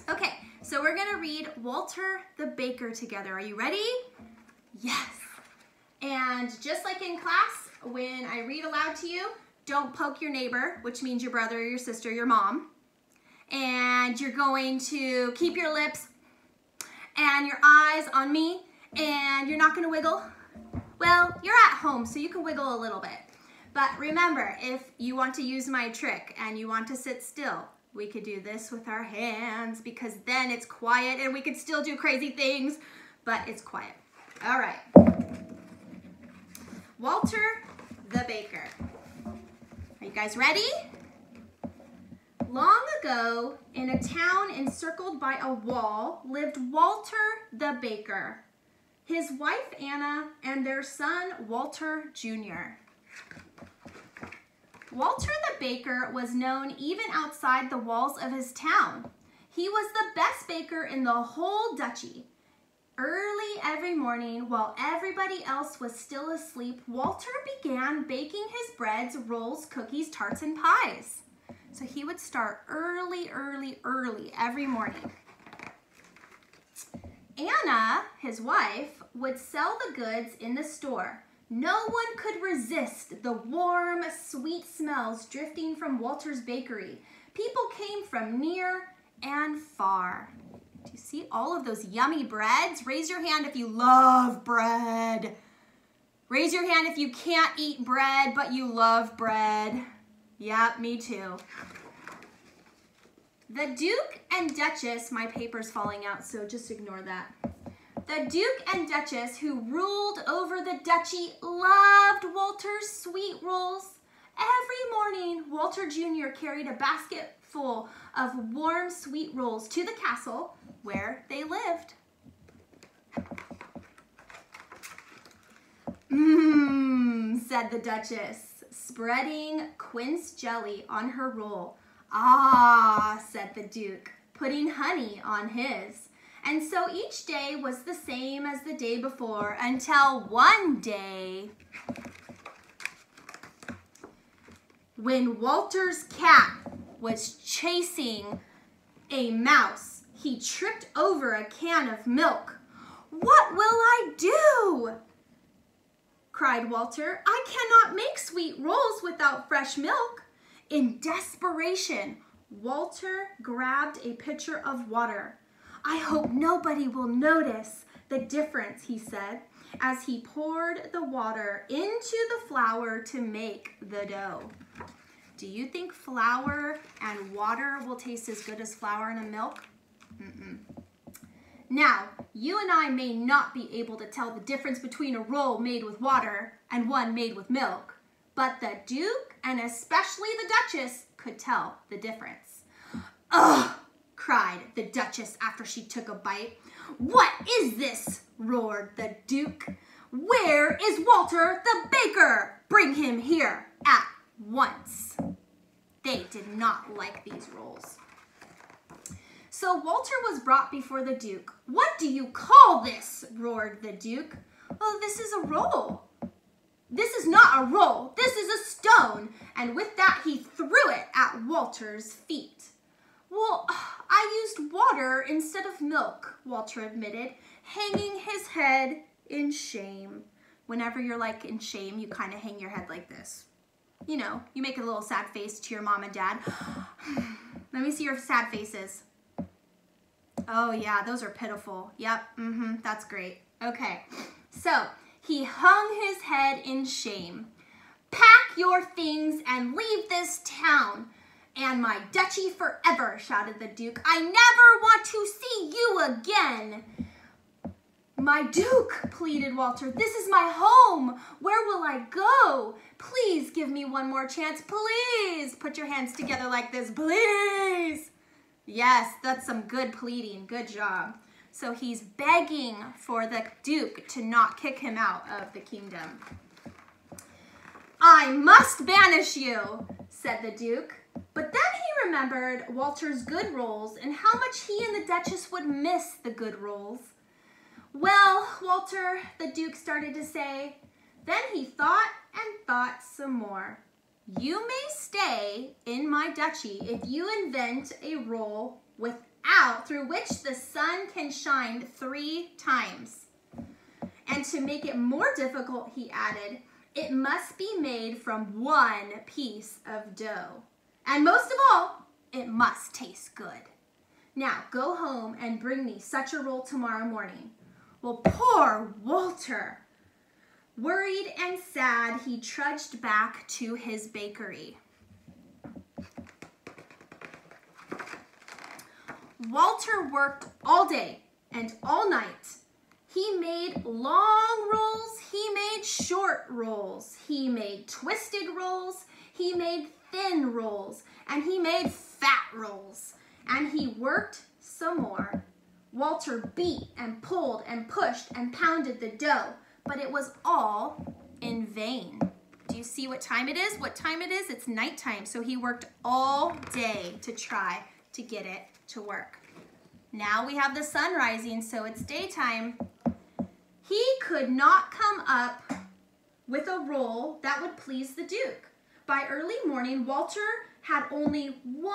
Okay, so we're gonna read Walter the Baker together. Are you ready? Yes. And just like in class, when I read aloud to you, don't poke your neighbor, which means your brother or your sister, your mom. And you're going to keep your lips and your eyes on me, and you're not gonna wiggle. Well, you're at home, so you can wiggle a little bit. But remember, if you want to use my trick and you want to sit still, we could do this with our hands because then it's quiet and we could still do crazy things, but it's quiet. All right. Walter the Baker. Are you guys ready? Long ago, in a town encircled by a wall, lived Walter the Baker, his wife Anna, and their son Walter Jr. Walter the Baker was known even outside the walls of his town. He was the best baker in the whole duchy. Early every morning, while everybody else was still asleep, Walter began baking his breads, rolls, cookies, tarts, and pies. So he would start early every morning. Anna, his wife, would sell the goods in the store. No one could resist the warm, sweet smells drifting from Walter's bakery. People came from near and far. Do you see all of those yummy breads? Raise your hand if you love bread. Raise your hand if you can't eat bread, but you love bread. Yeah, me too. The Duke and Duchess, my paper's falling out, so just ignore that. The Duke and Duchess, who ruled over the duchy, loved Walter's sweet rolls. Every morning, Walter Jr. carried a basket full of warm sweet rolls to the castle where they lived. Said the Duchess, spreading quince jelly on her roll. Ah, said the Duke, putting honey on his. And so each day was the same as the day before until one day when Walter's cat was chasing a mouse, he tripped over a can of milk. "What will I do?" cried Walter. "I cannot make sweet rolls without fresh milk." In desperation, Walter grabbed a pitcher of water. "I hope nobody will notice the difference," he said, as he poured the water into the flour to make the dough. Do you think flour and water will taste as good as flour and milk? Now, you and I may not be able to tell the difference between a roll made with water and one made with milk, but the Duke and especially the Duchess could tell the difference. "Ugh!" cried the Duchess after she took a bite. "What is this?" roared the Duke. "Where is Walter the Baker? Bring him here at once." They did not like these rolls. So Walter was brought before the Duke. "What do you call this?" roared the Duke. "Oh, this is a roll." "This is not a roll. This is a stone." And with that, he threw it at Walter's feet. "Well, I used water instead of milk," Walter admitted, hanging his head in shame. Whenever you're like in shame, you kind of hang your head like this. You know, you make a little sad face to your mom and dad. Let me see your sad faces. Oh yeah, those are pitiful. Yep, that's great. Okay, so he hung his head in shame. "Pack your things and leave this town and my duchy forever," shouted the Duke. "I never want to see you again." "My Duke," pleaded Walter, "this is my home. Where will I go? Please give me one more chance. Please." Put your hands together like this. Please. Yes, that's some good pleading. Good job. So he's begging for the Duke to not kick him out of the kingdom. "I must banish you," said the Duke. But then he remembered Walter's good rolls and how much he and the Duchess would miss the good rolls. "Well, Walter," the Duke started to say. Then he thought and thought some more. "You may stay in my duchy if you invent a roll with out through which the sun can shine 3 times. And to make it more difficult, he added, it must be made from 1 piece of dough. And most of all, it must taste good. Now, go home and bring me such a roll tomorrow morning. Well, poor Walter. Worried and sad, he trudged back to his bakery. Walter worked all day and all night. He made long rolls, he made short rolls, he made twisted rolls, he made thin rolls, and he made fat rolls. And he worked some more. Walter beat and pulled and pushed and pounded the dough, but it was all in vain. Do you see what time it is? What time it is? It's nighttime, so he worked all day to try to get it to work. Now we have the sun rising, so it's daytime. He could not come up with a roll that would please the Duke. By early morning, Walter had only 1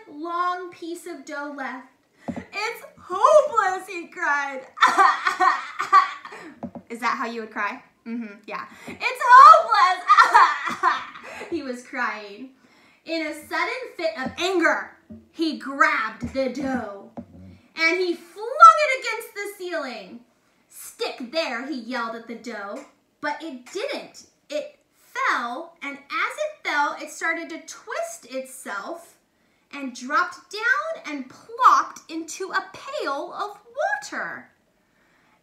long piece of dough left. It's hopeless, he cried. Is that how you would cry? Yeah. It's hopeless. He was crying. In a sudden fit of anger, he grabbed the dough and he flung it against the ceiling. Stick there, he yelled at the dough, but it didn't. It fell, and as it fell, it started to twist itself and dropped down and plopped into a pail of water.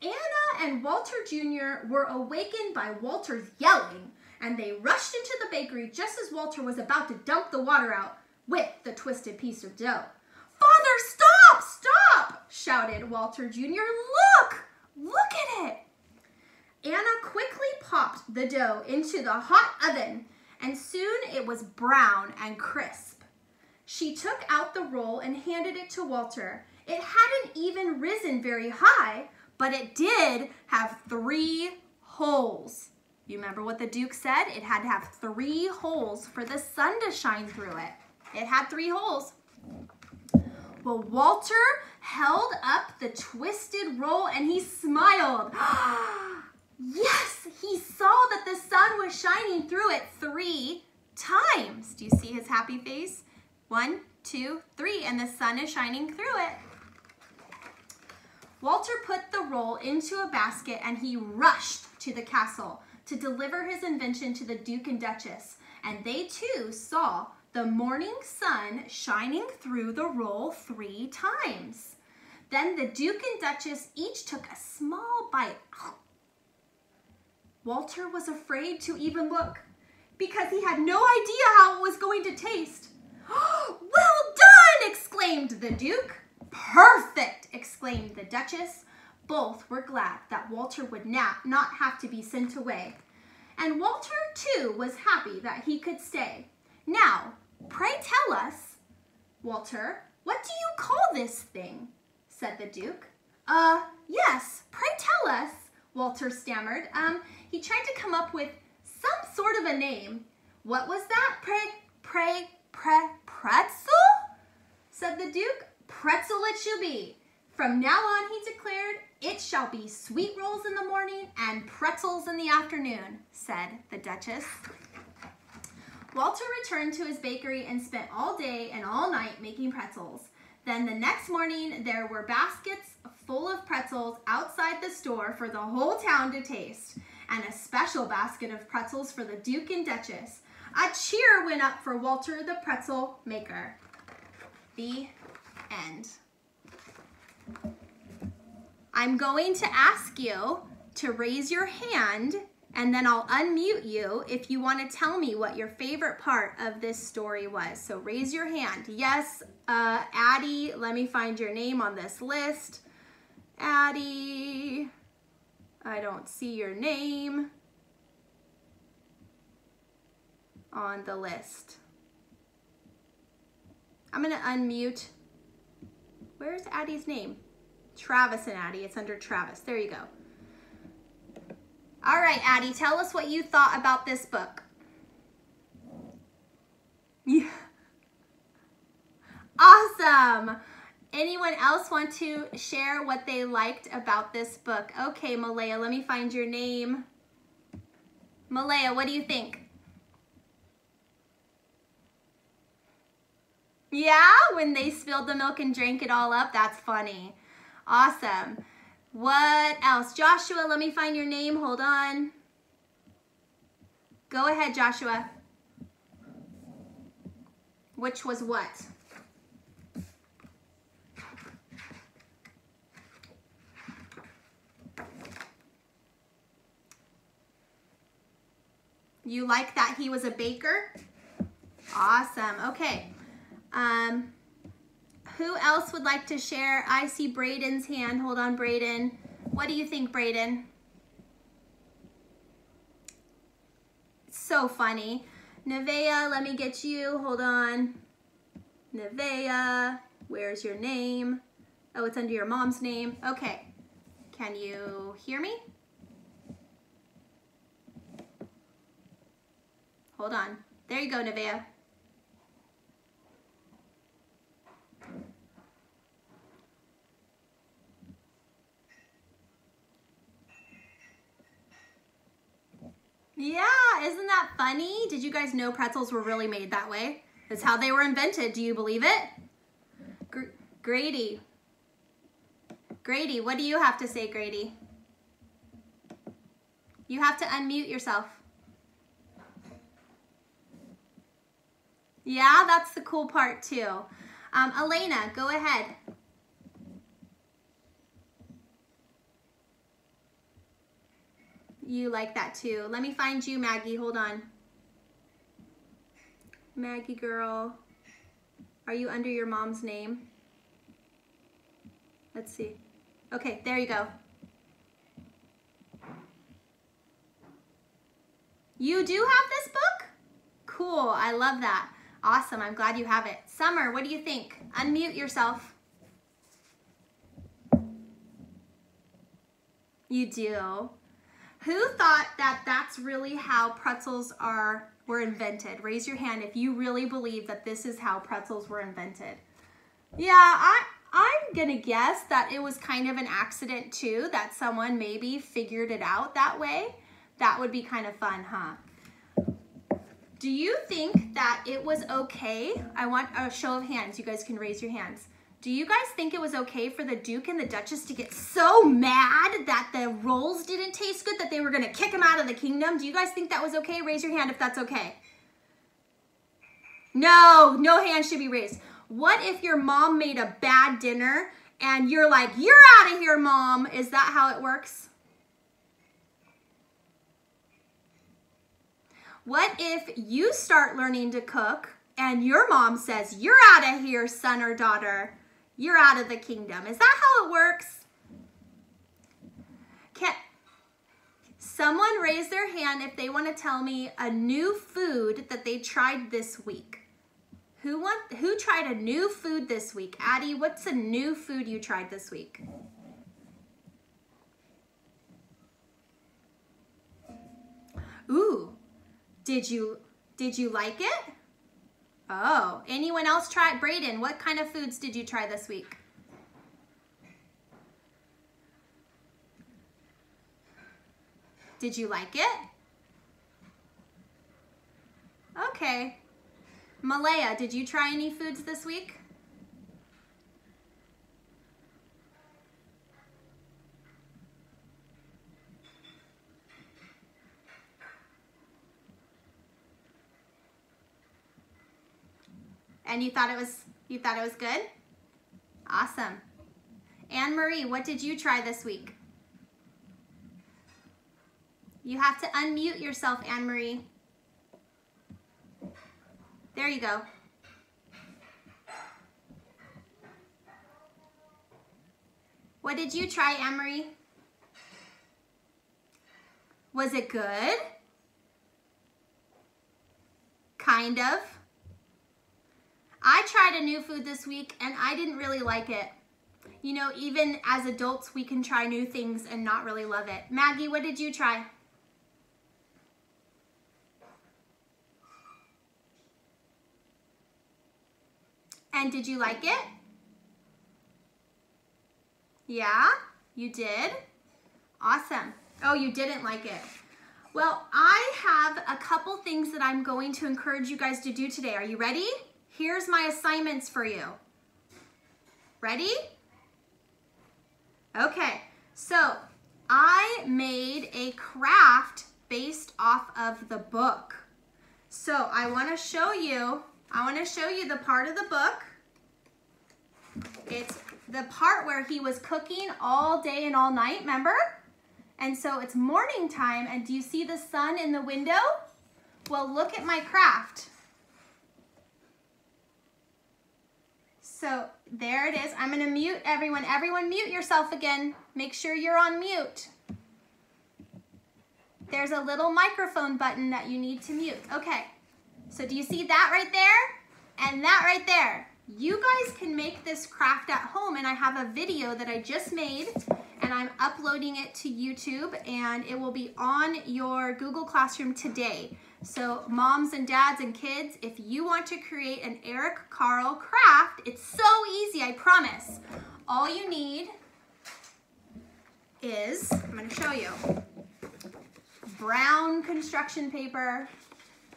Anna and Walter Jr. were awakened by Walter's yelling, and they rushed into the bakery just as Walter was about to dump the water out with the twisted piece of dough. "Father, stop! Stop!" shouted Walter Jr. Look at it! Anna quickly popped the dough into the hot oven, and soon it was brown and crisp. She took out the roll and handed it to Walter. It hadn't even risen very high, but it did have 3 holes. You remember what the Duke said? It had to have 3 holes for the sun to shine through it. It had 3 holes. Well, Walter held up the twisted roll and he smiled. Yes, he saw that the sun was shining through it 3 times. Do you see his happy face? 1, 2, 3, and the sun is shining through it. Walter put the roll into a basket and he rushed to the castle to deliver his invention to the Duke and Duchess. And they too saw the morning sun shining through the roll 3 times. Then the Duke and Duchess each took a small bite. Walter was afraid to even look because he had no idea how it was going to taste. "Well done!" exclaimed the Duke. "Perfect!" exclaimed the Duchess. Both were glad that Walter would not have to be sent away. And Walter, too, was happy that he could stay. "Now, pray tell us, Walter, what do you call this thing?" said the Duke. Yes, pray tell us," Walter stammered. He tried to come up with some sort of a name. "What was that? Pretzel?" said the Duke. "Pretzel it shall be. From now on," he declared, "it shall be sweet rolls in the morning and pretzels in the afternoon," said the Duchess. Walter returned to his bakery and spent all day and all night making pretzels. Then the next morning, there were baskets full of pretzels outside the store for the whole town to taste, and a special basket of pretzels for the Duke and Duchess. A cheer went up for Walter the pretzel maker. The end. I'm going to ask you to raise your hand, and then I'll unmute you if you want to tell me what your favorite part of this story was. So raise your hand. Yes, Addie, let me find your name on this list. Addie, I don't see your name on the list. I'm going to unmute. Where's Addie's name? Travis and Addie. It's under Travis. There you go. All right, Addie, tell us what you thought about this book. Yeah. Awesome. Anyone else want to share what they liked about this book? Okay, Malaya, let me find your name. Malaya, what do you think? Yeah, when they spilled the milk and drank it all up, that's funny. Awesome. What else? Joshua, let me find your name. Hold on. Go ahead, Joshua. Which was what? You like that he was a baker? Awesome. Okay. Who else would like to share? I see Braden's hand. Hold on, Braden. What do you think, Braden? So funny. Nevaeh, let me get you. Hold on. Nevaeh, where's your name? Oh, it's under your mom's name. Okay. Can you hear me? Hold on. There you go, Nevaeh. Yeah, isn't that funny? Did you guys know pretzels were really made that way? That's how they were invented. Do you believe it? Grady. Grady, what do you have to say, Grady? You have to unmute yourself. Yeah, that's the cool part too. Elena, go ahead. You like that too. Let me find you, Maggie. Hold on. Maggie girl. Are you under your mom's name? Let's see. Okay, there you go. You do have this book? Cool, I love that. Awesome, I'm glad you have it. Summer, what do you think? Unmute yourself. You do? Who thought that that's really how pretzels were invented? Raise your hand if you really believe that this is how pretzels were invented. Yeah, I'm gonna guess that it was kind of an accident too, that someone maybe figured it out that way. That would be kind of fun, huh? Do you think that it was okay? I want a show of hands. You guys can raise your hands. Do you guys think it was okay for the Duke and the Duchess to get so mad that the rolls didn't taste good that they were gonna kick them out of the kingdom? Do you guys think that was okay? Raise your hand if that's okay. No, no hand should be raised. What if your mom made a bad dinner and you're like, you're out of here, Mom? Is that how it works? What if you start learning to cook and your mom says, you're out of here, son or daughter? You're out of the kingdom. Is that how it works? Can someone raise their hand if they want to tell me a new food that they tried this week? Who tried a new food this week? Addie, what's a new food you tried this week? Ooh, did you like it? Oh, anyone else try? Braden, what kind of foods did you try this week? Did you like it? Okay. Malaya, did you try any foods this week? And you thought it was good? Awesome. Anne Marie, what did you try this week? You have to unmute yourself, Anne Marie. There you go. What did you try, Anne Marie? Was it good? Kind of. I tried a new food this week and I didn't really like it. You know, even as adults, we can try new things and not really love it. Maggie, what did you try? And did you like it? Yeah, you did? Awesome. Oh, you didn't like it. Well, I have a couple things that I'm going to encourage you guys to do today. Are you ready? Here's my assignments for you. Ready? Okay, so I made a craft based off of the book. So I want to show you the part of the book. It's the part where he was cooking all day and all night, remember? And so it's morning time, and do you see the sun in the window? Well, look at my craft. So there it is. I'm gonna mute everyone. Everyone mute yourself again. Make sure you're on mute. There's a little microphone button that you need to mute. Okay, so do you see that right there? And that right there? You guys can make this craft at home, and I have a video that I just made, and I'm uploading it to YouTube, and it will be on your Google Classroom today. So moms and dads and kids, if you want to create an Eric Carle craft, it's so easy, I promise. All you need is, I'm going to show you, brown construction paper,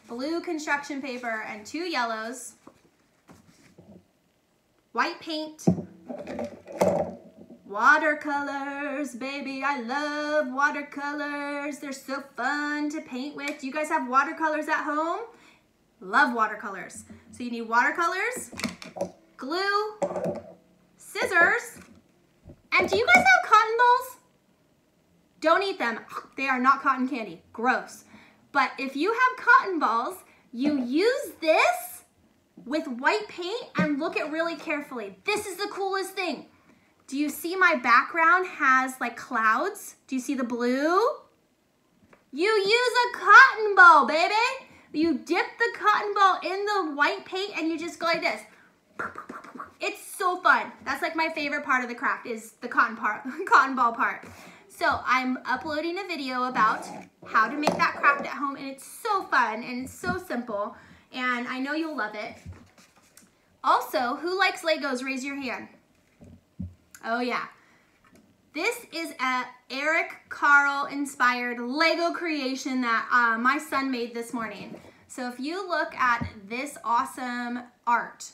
blue construction paper, and 2 yellows, white paint, watercolors, baby, I love watercolors. They're so fun to paint with. Do you guys have watercolors at home? Love watercolors. So you need watercolors, glue, scissors, and do you guys have cotton balls? Don't eat them. They are not cotton candy. Gross. But if you have cotton balls, you use this with white paint and look at really carefully. This is the coolest thing. Do you see my background has like clouds? Do you see the blue? You use a cotton ball, baby. You dip the cotton ball in the white paint and you just go like this. It's so fun. That's like my favorite part of the craft is the cotton ball part. So I'm uploading a video about how to make that craft at home, and it's so fun and it's so simple, and I know you'll love it. Also, who likes Legos? Raise your hand. Oh yeah. This is a Eric Carle inspired Lego creation that my son made this morning. So if you look at this awesome art,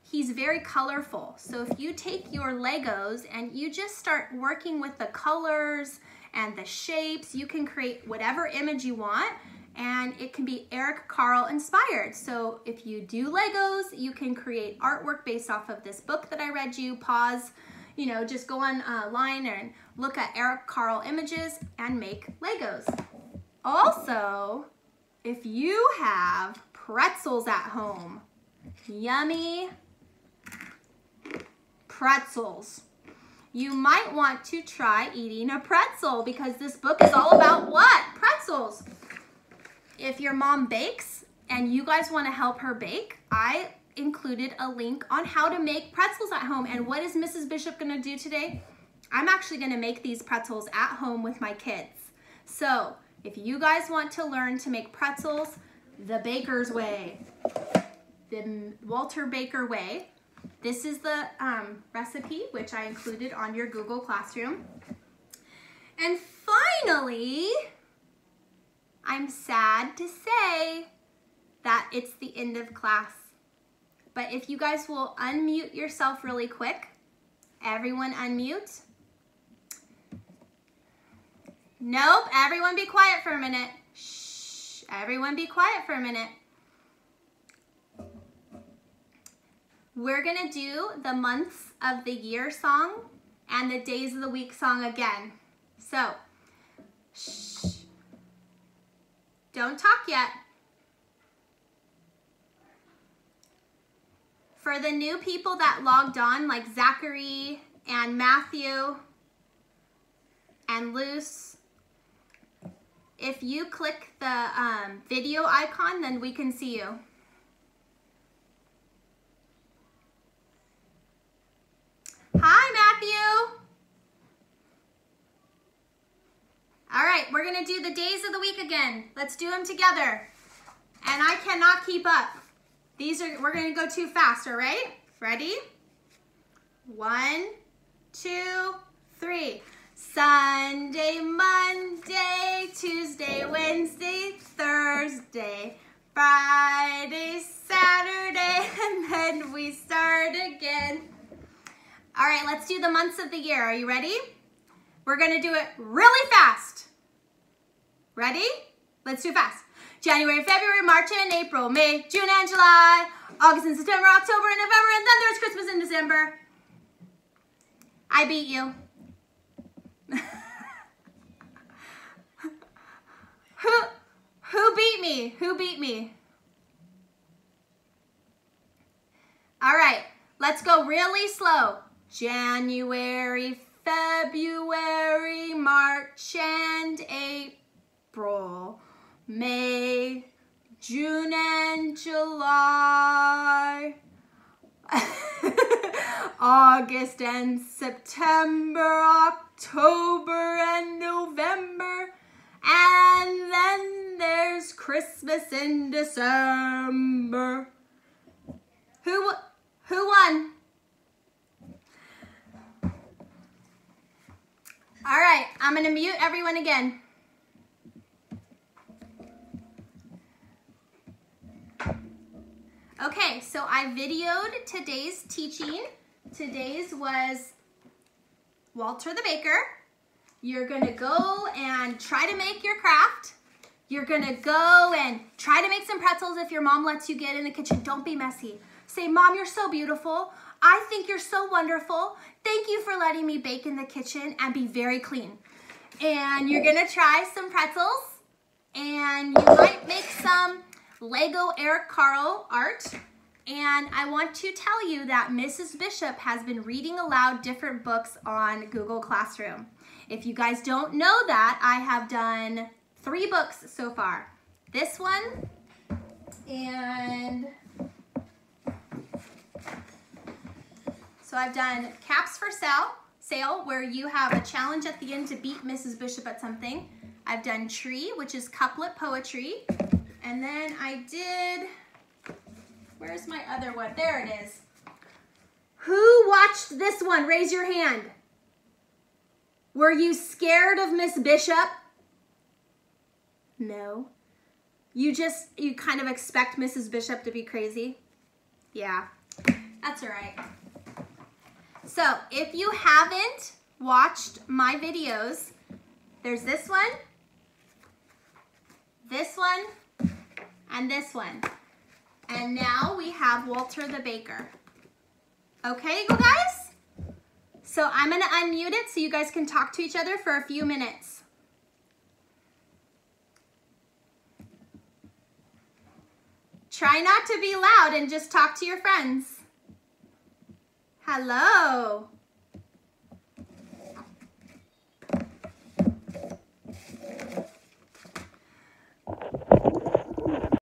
he's very colorful. So if you take your Legos and you just start working with the colors and the shapes, you can create whatever image you want, and it can be Eric Carle inspired. So if you do Legos, you can create artwork based off of this book that I read you. Pause, you know, just go online and look at Eric Carle images and make Legos. Also, if you have pretzels at home, yummy pretzels, you might want to try eating a pretzel because this book is all about what? Pretzels. If your mom bakes and you guys want to help her bake, I included a link on how to make pretzels at home. And what is Mrs. Bishop going to do today? I'm actually going to make these pretzels at home with my kids. So if you guys want to learn to make pretzels the baker's way, the Walter Baker way, this is the recipe, which I included on your Google Classroom. And finally, I'm sad to say that it's the end of class. But if you guys will unmute yourself really quick, everyone unmute. Nope, everyone be quiet for a minute. Shh, everyone be quiet for a minute. We're gonna do the months of the year song and the days of the week song again. So, shh, don't talk yet. For the new people that logged on, like Zachary and Matthew and Luce, if you click the video icon, then we can see you. Hi, Matthew. All right, we're gonna do the days of the week again. Let's do them together. And I cannot keep up. We're gonna go too fast, all right? Ready? 1, 2, 3. Sunday, Monday, Tuesday, Wednesday, Thursday, Friday, Saturday, and then we start again. All right, let's do the months of the year. Are you ready? We're gonna do it really fast. Ready? Let's do it fast. January, February, March, and April, May, June, and July, August, and September, October, and November, and then there's Christmas and December. I beat you. Who beat me? Who beat me? All right, let's go really slow. January, February, March, and April, May, June, and July, August and September, October and November, and then there's Christmas in December. Who won? All right, I'm gonna mute everyone again. Okay, so I videoed today's teaching. Today's was Walter the Baker. You're gonna go and try to make your craft. You're gonna go and try to make some pretzels if your mom lets you get in the kitchen. Don't be messy. Say, Mom, you're so beautiful. I think you're so wonderful. Thank you for letting me bake in the kitchen, and be very clean. And you're gonna try some pretzels, and you might make some Lego Eric Carle art. And I want to tell you that Mrs. Bishop has been reading aloud different books on Google Classroom. If you guys don't know that, I have done 3 books so far. This one, and so I've done Caps for Sale, where you have a challenge at the end to beat Mrs. Bishop at something. I've done Tree, which is couplet poetry. And then I did, where's my other one? There it is. Who watched this one? Raise your hand. Were you scared of Miss Bishop? No. You kind of expect Mrs. Bishop to be crazy? Yeah, that's all right. So if you haven't watched my videos, there's this one, and this one. And now we have Walter the Baker. Okay, you guys? So I'm gonna unmute it so you guys can talk to each other for a few minutes. Try not to be loud and just talk to your friends. Hello.